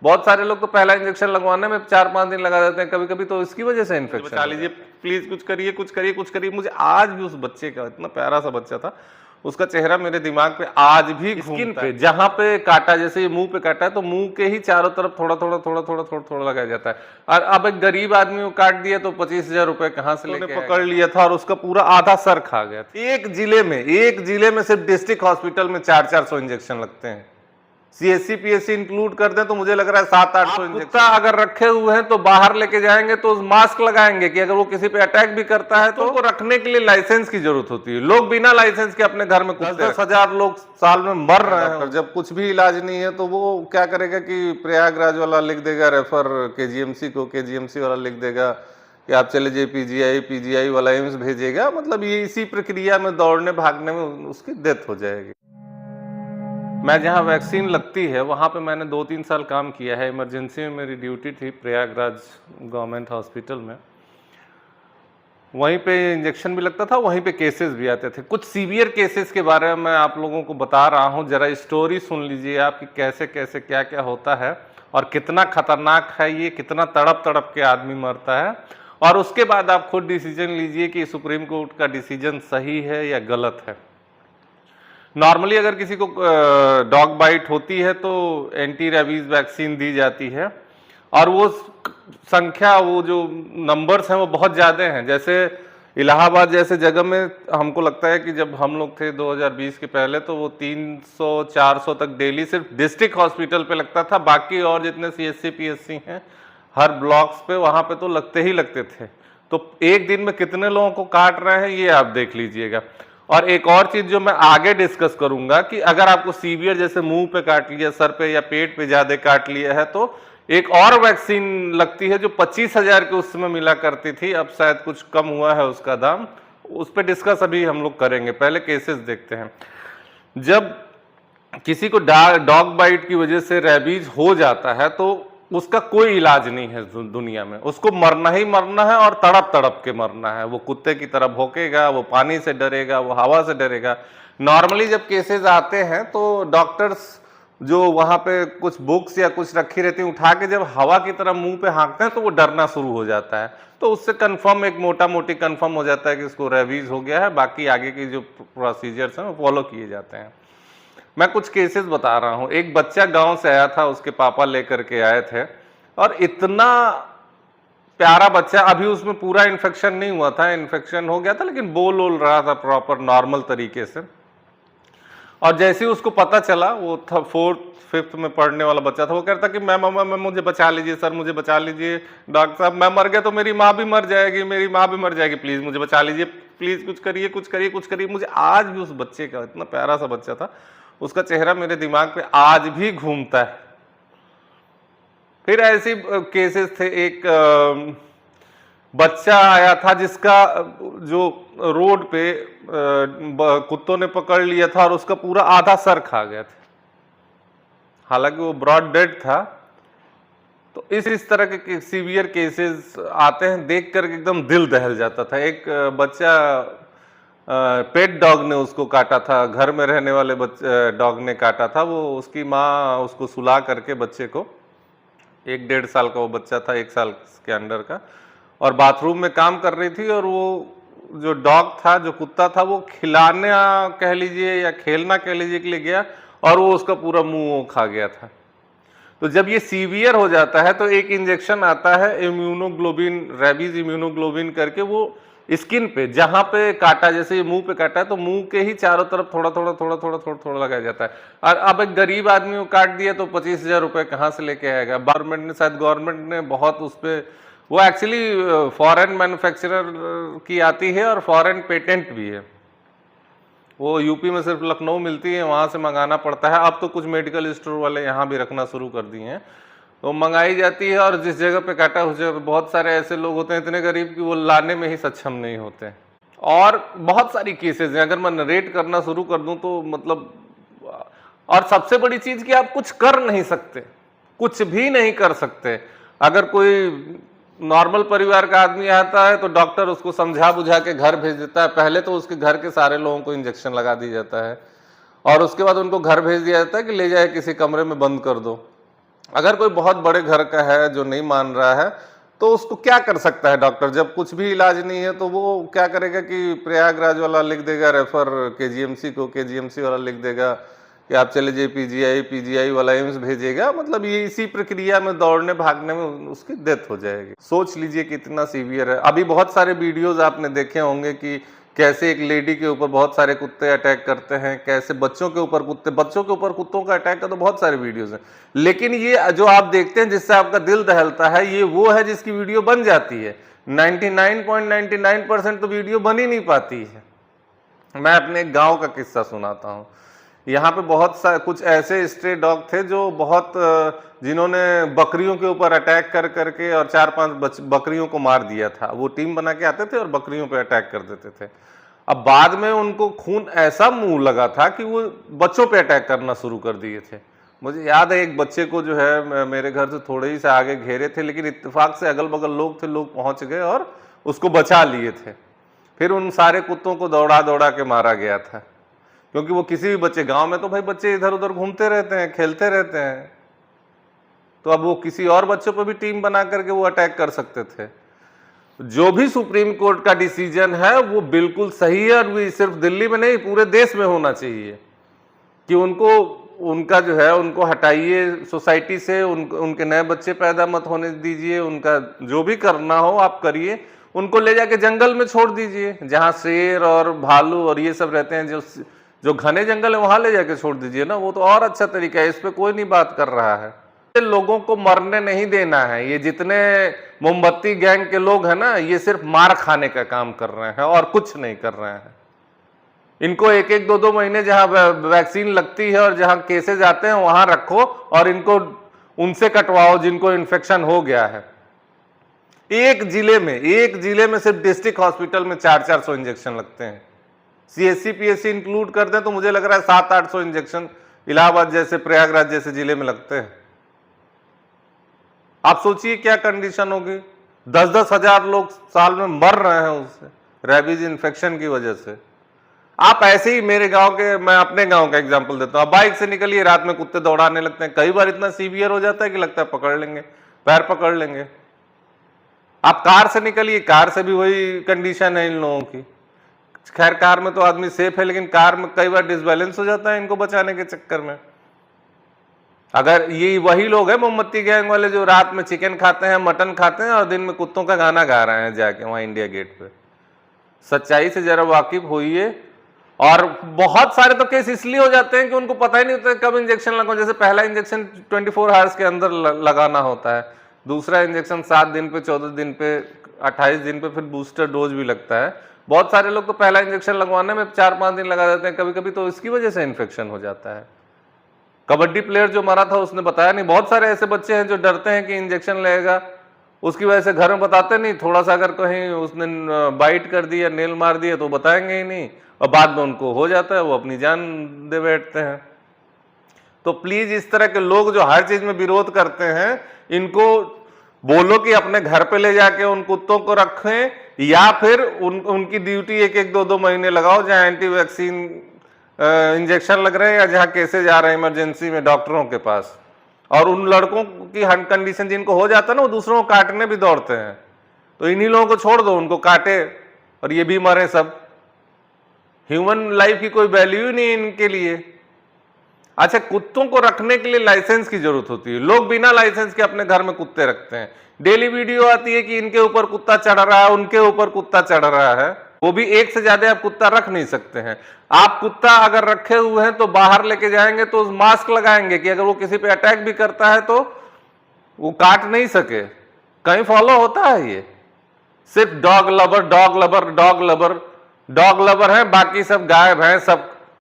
बहुत सारे लोग तो पहला इंजेक्शन लगवाने में 4-5 दिन लगा देते हैं, कभी कभी तो इसकी वजह से इन्फेक्शन। बचा लीजिए प्लीज, कुछ करिए कुछ करिए कुछ करिए। मुझे आज भी उस बच्चे का, इतना प्यारा सा बच्चा था, उसका चेहरा मेरे दिमाग पे आज भी स्किन घूमता पे है। जहां पे काटा, जैसे ये मुंह पे काटा है तो मुंह के ही चारों तरफ थोड़ा थोड़ा थोड़ा थोड़ा थोड़ा थोड़ा लगाया जाता है। और अब एक गरीब आदमी को काट दिया तो 25,000 रुपए कहां से लेके पकड़ लिया था और उसका पूरा आधा सर खा गया था। एक जिले में सिर्फ डिस्ट्रिक्ट हॉस्पिटल में 400-400 इंजेक्शन लगते हैं। सीएससी पीएससी इंक्लूड कर दें तो मुझे लग रहा है 700-800 इंजेक्शन। कुत्ता अगर रखे हुए हैं तो बाहर लेके जाएंगे तो मास्क लगाएंगे कि अगर वो किसी पे अटैक भी करता है तो उनको रखने के लिए लाइसेंस की जरूरत होती है। लोग बिना लाइसेंस के अपने घर में 10,000 लोग साल में मर रहे हैं। जब कुछ भी इलाज नहीं है तो वो क्या करेगा कि प्रयागराज वाला लिख देगा रेफर केजीएमसी को, केजीएमसी वाला लिख देगा कि आप चले जाइए पीजीआई, पीजीआई वाला एम्स भेजेगा। मतलब ये इसी प्रक्रिया में दौड़ने भागने में उसकी डेथ हो जाएगी। मैं जहाँ वैक्सीन लगती है वहाँ पे मैंने 2-3 साल काम किया है। इमरजेंसी में मेरी ड्यूटी थी प्रयागराज गवर्नमेंट हॉस्पिटल में। वहीं पे इंजेक्शन भी लगता था, वहीं पे केसेस भी आते थे। कुछ सीवियर केसेस के बारे में मैं आप लोगों को बता रहा हूँ, जरा स्टोरी सुन लीजिए आप कि कैसे कैसे क्या क्या होता है और कितना खतरनाक है ये, कितना तड़प तड़प के आदमी मरता है। और उसके बाद आप खुद डिसीजन लीजिए कि सुप्रीम कोर्ट का डिसीजन सही है या गलत है। नॉर्मली अगर किसी को डॉग बाइट होती है तो एंटी रेबीज वैक्सीन दी जाती है और वो संख्या, वो जो नंबर्स हैं वो बहुत ज़्यादा हैं। जैसे इलाहाबाद जैसे जगह में हमको लगता है कि जब हम लोग थे 2020 के पहले तो वो 300-400 तक डेली सिर्फ डिस्ट्रिक्ट हॉस्पिटल पे लगता था। बाकी और जितने सीएससी पीएससी हैं हर ब्लॉक्स पे, वहाँ पे तो लगते ही लगते थे। तो एक दिन में कितने लोगों को काट रहे हैं ये आप देख लीजिएगा। और एक और चीज जो मैं आगे डिस्कस करूंगा कि अगर आपको सीवियर जैसे मुंह पे काट लिया, सर पे या पेट पे ज्यादा काट लिया है तो एक और वैक्सीन लगती है जो 25,000 के उस समय मिला करती थी, अब शायद कुछ कम हुआ है उसका दाम। उस पर डिस्कस अभी हम लोग करेंगे, पहले केसेस देखते हैं। जब किसी को डॉग बाइट की वजह से रेबीज हो जाता है तो उसका कोई इलाज नहीं है दुनिया में, उसको मरना ही मरना है और तड़प तड़प के मरना है। वो कुत्ते की तरह भौंकेगा, वो पानी से डरेगा, वो हवा से डरेगा। नॉर्मली जब केसेस आते हैं तो डॉक्टर्स जो वहां पे कुछ बुक्स या कुछ रखी रहती है, उठा के जब हवा की तरह मुंह पे हाँकते हैं तो वो डरना शुरू हो जाता है। तो उससे कंफर्म, एक मोटा मोटी कंफर्म हो जाता है कि इसको रेबीज हो गया है। बाकी आगे की जो प्रोसीजर्स हैं वो फॉलो किए जाते हैं। मैं कुछ केसेस बता रहा हूं। एक बच्चा गांव से आया था, उसके पापा लेकर के आए थे और इतना प्यारा बच्चा, अभी उसमें पूरा इन्फेक्शन नहीं हुआ था, इन्फेक्शन हो गया था लेकिन बोल रहा था प्रॉपर नॉर्मल तरीके से। और जैसे ही उसको पता चला, वो था 4th-5th में पढ़ने वाला बच्चा था, वो कहता कि मैं मम्मा, मैं मुझे बचा लीजिए सर, मुझे बचा लीजिए डॉक्टर साहब, मैं मर गया तो मेरी माँ भी मर जाएगी, मेरी माँ भी मर जाएगी, प्लीज मुझे बचा लीजिए, प्लीज कुछ करिए कुछ करिए कुछ करिए। मुझे आज भी उस बच्चे का, इतना प्यारा सा बच्चा था, उसका चेहरा मेरे दिमाग पे आज भी घूमता है। फिर ऐसी केसेस थे, एक बच्चा आया था जिसका जो रोड पे कुत्तों ने पकड़ लिया था और उसका पूरा आधा सर खा गया था। हालांकि वो ब्रॉड डेड था। तो इस तरह के सीवियर केसेस आते हैं, देख कर एकदम दिल दहल जाता था। एक बच्चा, पेट डॉग ने उसको काटा था, घर में रहने वाले डॉग ने काटा था। वो उसकी माँ उसको सुला करके बच्चे को, 1-1.5 साल का वो बच्चा था, 1 साल के अंडर का, और बाथरूम में काम कर रही थी और वो जो डॉग था, जो कुत्ता था, वो खिलाना कह लीजिए या खेलना कह लीजिए के लिए गया और वो उसका पूरा मुंह खा गया था। तो जब ये सीवियर हो जाता है तो एक इंजेक्शन आता है इम्यूनोग्लोबिन, रेबीज इम्यूनोग्लोबिन करके, वो स्किन पे जहां पे काटा, जैसे ये मुंह पे काटा है तो मुंह के ही चारों तरफ थोड़ा थोड़ा थोड़ा थोड़ा थोड़ा थोड़ा लगाया जाता है। और अब एक गरीब आदमी को काट दिया तो 25,000 रुपए कहाँ से लेके आएगा? गवर्नमेंट ने बहुत उस पर, वो एक्चुअली फॉरेन मैन्युफैक्चरर की आती है और फॉरेन पेटेंट भी है। वो यूपी में सिर्फ लखनऊ मिलती है, वहाँ से मंगाना पड़ता है। अब तो कुछ मेडिकल स्टोर वाले यहाँ भी रखना शुरू कर दिए हैं, तो मंगाई जाती है। और जिस जगह पे काटा उस जगह पे बहुत सारे ऐसे लोग होते हैं इतने गरीब कि वो लाने में ही सक्षम नहीं होते। और बहुत सारी केसेस हैं, अगर मैं नरेट करना शुरू कर दूं तो मतलब, और सबसे बड़ी चीज कि आप कुछ कर नहीं सकते, कुछ भी नहीं कर सकते। अगर कोई नॉर्मल परिवार का आदमी आता है तो डॉक्टर उसको समझा बुझा के घर भेज देता है। पहले तो उसके घर के सारे लोगों को इंजेक्शन लगा दिया जाता है और उसके बाद उनको घर भेज दिया जाता है कि ले जाए किसी कमरे में बंद कर दो। अगर कोई बहुत बड़े घर का है जो नहीं मान रहा है, तो उसको क्या कर सकता है डॉक्टर? जब कुछ भी इलाज नहीं है तो वो क्या करेगा कि प्रयागराज वाला लिख देगा रेफर केजीएमसी को, केजीएमसी वाला लिख देगा कि आप चले जाइए पीजीआई, पीजीआई वाला एम्स भेजेगा। मतलब ये इसी प्रक्रिया में दौड़ने भागने में उसकी डेथ हो जाएगी। सोच लीजिए कितना सीवियर है। अभी बहुत सारे वीडियोज आपने देखे होंगे कि कैसे एक लेडी के ऊपर बहुत सारे कुत्ते अटैक करते हैं, कैसे बच्चों के ऊपर कुत्तों का अटैक का तो बहुत सारे वीडियोज हैं। लेकिन ये जो आप देखते हैं जिससे आपका दिल दहलता है, ये वो है जिसकी वीडियो बन जाती है। 99.99% तो वीडियो बन ही नहीं पाती है। मैं अपने गांव का किस्सा सुनाता हूँ। यहाँ पे कुछ ऐसे स्ट्रे डॉग थे जो जिन्होंने बकरियों के ऊपर अटैक कर करके और 4-5 बकरियों को मार दिया था। वो टीम बना के आते थे और बकरियों पे अटैक कर देते थे। अब बाद में उनको खून ऐसा मुंह लगा था कि वो बच्चों पे अटैक करना शुरू कर दिए थे। मुझे याद है एक बच्चे को जो है मेरे घर से थोड़े ही से आगे घेरे थे, लेकिन इत्तेफाक से अगल बगल लोग थे, लोग पहुंच गए और उसको बचा लिए थे। फिर उन सारे कुत्तों को दौड़ा दौड़ा के मारा गया था, क्योंकि वो किसी भी बच्चे, गांव में तो भाई बच्चे इधर उधर घूमते रहते हैं, खेलते रहते हैं, तो अब वो किसी और बच्चों पर भी टीम बना करके वो अटैक कर सकते थे। जो भी सुप्रीम कोर्ट का डिसीजन है वो बिल्कुल सही है, और वो सिर्फ दिल्ली में नहीं पूरे देश में होना चाहिए कि उनका जो है उनको हटाइए सोसाइटी से, उनके नए बच्चे पैदा मत होने दीजिए, उनका जो भी करना हो आप करिए, उनको ले जाके जंगल में छोड़ दीजिए जहां शेर और भालू और ये सब रहते हैं। जो घने जंगल है वहां ले जाके छोड़ दीजिए ना, वो तो और अच्छा तरीका है। इस पे कोई नहीं बात कर रहा है। लोगों को मरने नहीं देना है। ये जितने मोमबत्ती गैंग के लोग हैं ना, ये सिर्फ मार खाने का काम कर रहे हैं और कुछ नहीं कर रहे हैं। इनको 1-1, 2-2 महीने जहां वैक्सीन लगती है और जहां केसेस आते हैं वहां रखो और इनको उनसे कटवाओ जिनको इन्फेक्शन हो गया है। एक जिले में सिर्फ डिस्ट्रिक्ट हॉस्पिटल में 400-400 इंजेक्शन लगते हैं। सीएससी पीएससी इंक्लूड कर दें तो मुझे लग रहा है 700-800 इंजेक्शन इलाहाबाद जैसे, प्रयागराज जैसे जिले में लगते हैं। आप सोचिए क्या कंडीशन होगी। 10-10 हजार लोग साल में मर रहे हैं उससे, रेबीज इन्फेक्शन की वजह से। आप ऐसे ही मैं अपने गांव का एग्जांपल देता हूं। आप बाइक से निकलिए, रात में कुत्ते दौड़ाने लगते हैं। कई बार इतना सीवियर हो जाता है कि लगता है पकड़ लेंगे, पैर पकड़ लेंगे। आप कार से निकलिए, कार से भी वही कंडीशन है इन लोगों की। खैर कार में तो आदमी सेफ है, लेकिन कार में कई बार डिसबैलेंस हो जाता है इनको बचाने के चक्कर में। अगर ये वही लोग हैं मोमबत्ती गैंग वाले जो रात में चिकन खाते हैं, मटन खाते हैं और दिन में कुत्तों का गाना गा रहे हैं जाके वहां इंडिया गेट पे। सच्चाई से जरा वाकिफ होइए। और बहुत सारे तो केस इसलिए हो जाते हैं कि उनको पता ही नहीं होता कब इंजेक्शन लगाओ। जैसे पहला इंजेक्शन 24 आवर्स के अंदर लगाना होता है, दूसरा इंजेक्शन 7 दिन पे, 14 दिन पे, 28 दिन पे, फिर बूस्टर डोज भी लगता है। बहुत सारे लोग तो पहला इंजेक्शन लगवाने में 4-5 दिन लगा देते हैं कभी कभी, तो इसकी वजह से इन्फेक्शन हो जाता है। कबड्डी प्लेयर जो मरा था उसने बताया नहीं। बहुत सारे ऐसे बच्चे हैं जो डरते हैं कि इंजेक्शन लगेगा, उसकी वजह से घर में बताते नहीं। थोड़ा सा अगर कहीं उसने बाइट कर दिया, नेल मार दिया तो बताएंगे ही नहीं, और बाद में उनको हो जाता है, वो अपनी जान दे बैठते हैं। तो प्लीज इस तरह के लोग जो हर चीज में विरोध करते हैं, इनको बोलो कि अपने घर पे ले जाके उन कुत्तों को रखें, या फिर उनकी ड्यूटी 1-1, 2-2 महीने लगाओ जहां एंटी वैक्सीन इंजेक्शन लग रहे हैं या जहां केसेज आ रहे हैं इमरजेंसी में डॉक्टरों के पास। और उन लड़कों की हर कंडीशन जिनको हो जाता है ना, वो दूसरों को काटने भी दौड़ते हैं, तो इन्हीं लोगों को छोड़ दो, उनको काटे और ये भी मरे सब। ह्यूमन लाइफ की कोई वैल्यू ही नहीं इनके लिए। अच्छा, कुत्तों को रखने के लिए लाइसेंस की जरूरत होती है। लोग बिना लाइसेंस के अपने घर में कुत्ते रखते हैं। डेली वीडियो आती है कि इनके ऊपर कुत्ता चढ़ रहा है, उनके ऊपर कुत्ता चढ़ रहा है, वो भी एक से ज्यादा आप कुत्ता रख नहीं सकते हैं। आप कुत्ता अगर रखे हुए हैं तो बाहर लेके जाएंगे तो मास्क लगाएंगे कि अगर वो किसी पे अटैक भी करता है तो वो काट नहीं सके। कहीं फॉलो होता है ये? सिर्फ डॉग लवर है, बाकी सब गायब है, सब